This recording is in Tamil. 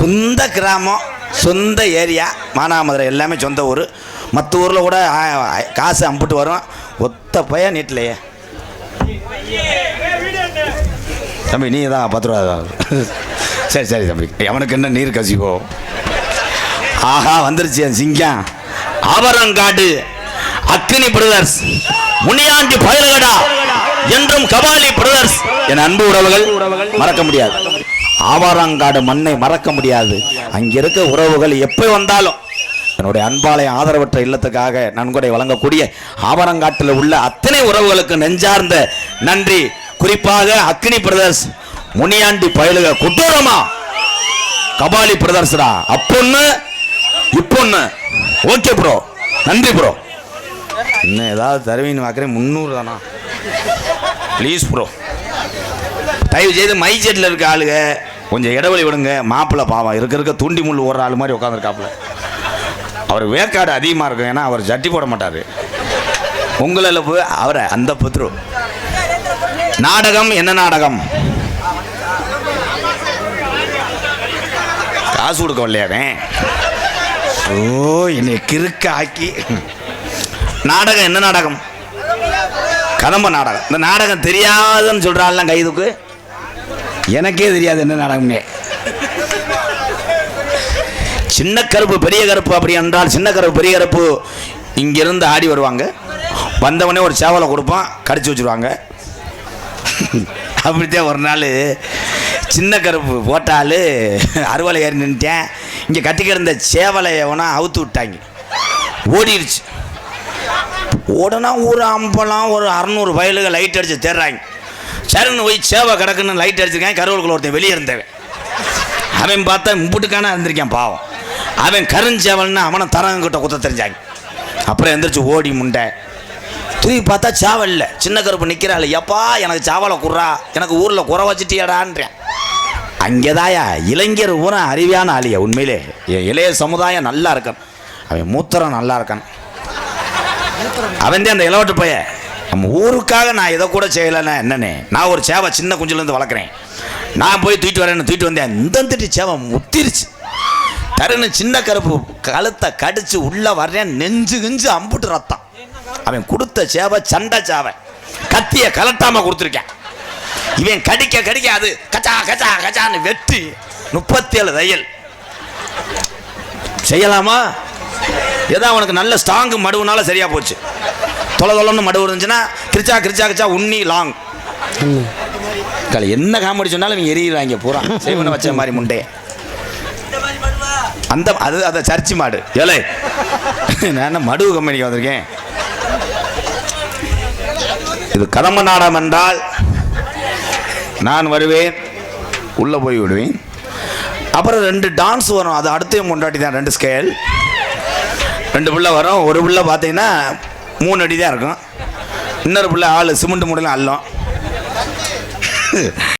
சொந்த கிராமம், சொந்த ஏரியா, மானாமதுரை எல்லாமே சொந்த ஊர். மற்ற ஊரில் கூட காசு அம்பிட்டு வரும். ஒத்த பையன் நீட்டிலையே தம்பி, நீ தான் 10 ரூபா. சரி சரி தம்பி, அவனுக்கு என்ன நீர் கசிவோ. ஆஹா வந்துருச்சு என் சிங்கம். ஆவரங்காடு அக்கினி பிரதர்ஸ், முனியாண்டி பயலகடா என்றும் கபாலி பிரதர்ஸ். என் அன்பு உறவுகள் மறக்க முடியாது. ஆவாரங்காடு மண்ணை மறக்க முடியாது. அங்க இருக்க உறவுகள் எப்போ வந்தாலும் என்னுடைய அன்பாலய ஆதரவற்ற இல்லத்துக்காக நன்கொடை வழங்கக்கூடிய ஆவரங்காட்டில் உள்ள அத்தனை உறவுகளுக்கு நெஞ்சார்ந்த நன்றி. குறிப்பாக அக்கினி பிரதர்ஸ், முனியாண்டி பயலுக, கொட்டூரமா கபாலி பிரதர்ஸ்டா. அப்பொன்னு இப்பொன்னு. ஓகே ப்ரோ, நன்றி ப்ரோ. இன்னும் ஏதாவது தருவீன்னு பார்க்குறேன். 300 தானா? ப்ளீஸ் ப்ரோ, தயவு செய்து மைஜெட்டில் இருக்க ஆளுங்க கொஞ்சம் இடைவெளி விடுங்க. மாப்பிள்ளை பாவம் இருக்க தூண்டி முள் ஓடுற ஆள் மாதிரி உட்காந்துருக்காப்புல. அவர் வேக்காடு அதிகமாக இருக்கும், ஏன்னா அவர் ஜட்டி போட மாட்டார். உங்களில் போய் அவரை அந்த புத்ரு நாடகம். என்ன நாடகம்? காசு கொடுக்க வரலையாவேன். ஓ, என்னை கிறுக்க ஆக்கி. நாடகம் என்ன நாடகம்? கதம்ப நாடகம். இந்த நாடகம் தெரியாதுன்னு சொல்கிறாள்லாம் கைதுக்கு. எனக்கே தெரியாது என்ன நாடகம்னே. சின்ன கருப்பு பெரிய கருப்பு அப்படி என்றால், சின்ன கருப்பு பெரிய கருப்பு இங்கிருந்து ஆடி வருவாங்க. வந்தவொடனே ஒரு சேவலை கொடுப்பான், கடிச்சு வச்சுருவாங்க. அப்படித்தான் ஒரு நாள் சின்ன கருப்பு போட்டால் அறுவலை ஏறி நின்றுட்டேன். இங்கே கட்டிக்கிற சேவலை எவனா அவுத்து விட்டாங்க, ஓடிடுச்சு. உடனே ஊர் அம்பலாம் ஒரு 600 வயலுக்கு லைட் அடித்து தேடுறாங்க. சரின்னு போய் சேவை கிடக்குன்னு லைட் அடிச்சிருக்கேன். கருவலுக்குள்ள ஒருத்தன் வெளியே இருந்தவன். அவன் பார்த்தா முப்புட்டுக்கான இருந்திருக்கான் பாவம். அவன் கருஞ்சேவல்னு அவனை தரங்கிட்ட குத்த தெரிஞ்சாங்க. அப்புறம் எந்திரிச்சு ஓடி முண்டை தூக்கி பார்த்தா சேவல் இல்லை. சின்ன கருப்பு நிற்கிறாள். எப்பா எனக்கு சேவலை குறா, எனக்கு ஊரில் குறை வச்சுட்டியாடான்றேன். அங்கேதாயா இளைஞர் ஊரா அறிவியான ஆளியா. உண்மையிலே என் இளைய சமுதாயம் நல்லா இருக்கான். அவன் மூத்திரம் நல்லா இருக்கான். அவன் தான் அந்த இளவட்டு பைய. நம்ம ஊருக்காக நான் இதை கூட செய்யலைன்னா என்னன்னே. நான் ஒரு சேவை சின்ன குஞ்சிலேருந்து வளர்க்குறேன். நான் போய் தூக்கிட்டு வரேன்னு தூக்கிட்டு வந்தேன். இந்த திட்டி சேவை முத்திருச்சு. தருன்னு சின்ன கருப்பு கழுத்தை கடிச்சு உள்ள வர்றேன். நெஞ்சு கிஞ்சு அம்புட்டு ரத்தம். அவன் கொடுத்த சேவை சண்டை சேவை. கத்திய கலட்டாம கொடுத்துருக்கேன். இவன் கடிக்க கடிக்க அது கச்சா கச்சா கச்சான்னு வெட்டி 37 தையல். செய்யலாமா? ஏதோ அவனுக்கு நல்ல ஸ்ட்ராங்கு மடுவுனால சரியா போச்சு. தொலை தொலைன்னு மடுவு இருந்துச்சுன்னா கிரிச்சா கிரிச்சா கிச்சா உண்ணி லாங். என்ன காமெடி சொன்னாலும் இவங்க எரியிறாங்க பூரா. செய்வனை வச்ச மாதிரி முண்டே. அந்த அது அதை சர்ச்சி மாடு. ஏலே நான் மடுவு கம்பெனிக்கு வந்திருக்கேன். இது கதம்ப நாடகம் என்றால் நான் வருவேன், உள்ளே போய் விடுவேன். அப்புறம் 2 டான்ஸ் வரும். அது அடுத்தையும் கொண்டாடி தான் 2 ஸ்கேல். 2 பிள்ளை வரும். ஒரு பிள்ளை பார்த்தீங்கன்னா 3 அடி தான் இருக்கும். இன்னொரு பிள்ளை ஆள் சிமெண்ட் மூடலாம் அள்ளும்.